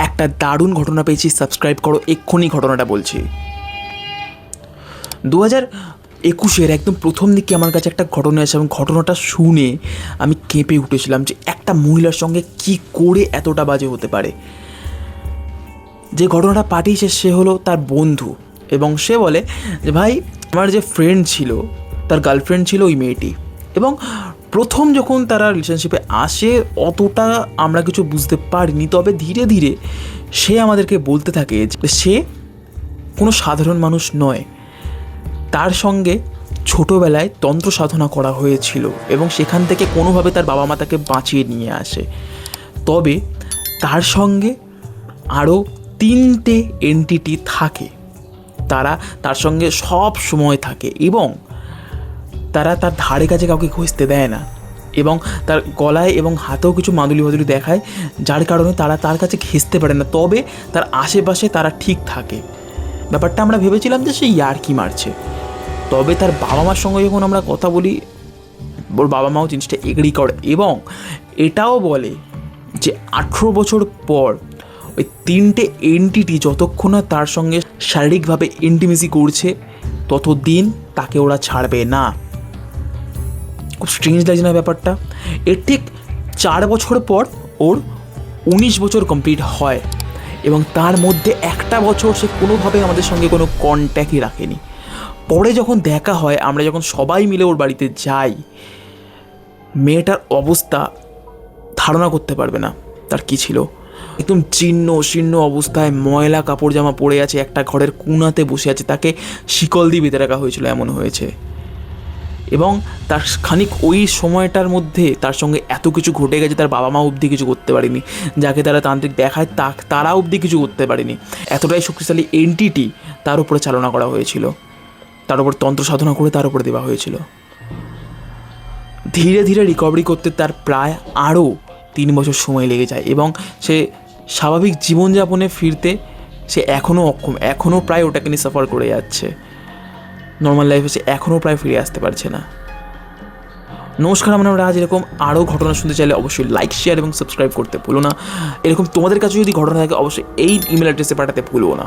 একটা দারুণ ঘটনা পেয়েছি, সাবস্ক্রাইব করো, এক্ষুনি ঘটনাটা বলছি। 2021-এর একদম প্রথম দিকে আমার কাছে একটা ঘটনা আছে এবং ঘটনাটা শুনে আমি কেঁপে উঠেছিলাম যে একটা মহিলার সঙ্গে কি করে এতটা বাজে হতে পারে। যে ঘটনাটা পাঠিয়েছে সে হলো তার বন্ধু, এবং সে বলে যে ভাই, আমার যে ফ্রেন্ড ছিল তার গার্লফ্রেন্ড ছিল ওই মেয়েটি, এবং প্রথম যখন তারা রিলেশনশিপে আসে অতটা আমরা কিছু বুঝতে পারিনি, তবে ধীরে ধীরে সে আমাদেরকে বলতে থাকে যে সে কোনো সাধারণ মানুষ নয়, তার সঙ্গে ছোটোবেলায় তন্ত্র সাধনা করা হয়েছিল এবং সেখান থেকে কোনোভাবে তার বাবা মা তাকে বাঁচিয়ে নিয়ে আসে। তবে তার সঙ্গে আরও 3টে এন্টিটি থাকে, তারা তার সঙ্গে সব সময় থাকে এবং তারা তার ধারে কাছে কাউকে ঘষতে দেয় না, এবং তার গলায় এবং হাতেও কিছু মাদুলি মাদুলি দেখায়, যার কারণে তারা তার কাছে ঘেঁষতে পারে না, তবে তার আশেপাশে তারা ঠিক থাকে। ব্যাপারটা আমরা ভেবেছিলাম যে সে ইয়ার্কি মারছে, তবে তার বাবা মার সঙ্গে যখন আমরা কথা বলি ওর বাবা মাও জিনিসটা এগ্রি করে এবং এটাও বলে যে 18 বছর পর ওই 3টে এন্টিটি যতক্ষণ না তার সঙ্গে শারীরিকভাবে ইন্টিমেসি করছে ততদিন তাকে ওরা ছাড়বে না। খুব স্ট্রেঞ্জ লাগছে না ব্যাপারটা? এর ঠিক 4 বছর পর ওর 19 বছর কমপ্লিট হয় এবং তার মধ্যে একটা বছর সে কোনোভাবে আমাদের সঙ্গে কোনো কন্ট্যাক্টই রাখেনি। পরে যখন দেখা হয়, আমরা যখন সবাই মিলে ওর বাড়িতে যাই, মেয়েটার অবস্থা ধারণা করতে পারবে না তার কী ছিল। একদম শীর্ণ অবস্থায়, ময়লা কাপড় জামা পরে আছে, একটা ঘরের কোণাতে বসে আছে, তাকে শিকল দিয়ে বেঁধে রাখা হয়েছিল, এমন হয়েছে। এবং তার খানিক ওই সময়টার মধ্যে তার সঙ্গে এত কিছু ঘটে গেছে, তার বাবা মা অবধি কিছু করতে পারেনি, যাকে তারা তান্ত্রিক দেখায় তারা অবধি কিছু করতে পারেনি। এতটাই শক্তিশালী এন্টিটি তার উপরে চালনা করা হয়েছিল, তার উপর তন্ত্র সাধনা করে তার উপরে দেওয়া হয়েছিল। ধীরে ধীরে রিকভারি করতে তার প্রায় আরও 3 বছর সময় লেগে যায় এবং সে স্বাভাবিক জীবনযাপনে ফিরতে সে এখনও অক্ষম, এখনও প্রায় ওটাকে নিয়ে সাফার করে যাচ্ছে। নর্মাল লাইফে সে এখনও প্রায় ফিরে আসতে পারছে না। নমস্কার, আমরা আজ এরকম আরও ঘটনা শুনতে চাইলে অবশ্যই লাইক, শেয়ার এবং সাবস্ক্রাইব করতে ভুলো না। এরকম তোমাদের কাছে যদি ঘটনা থাকে অবশ্যই এই ইমেল অ্যাড্রেসে পাঠাতে ভুলবো না।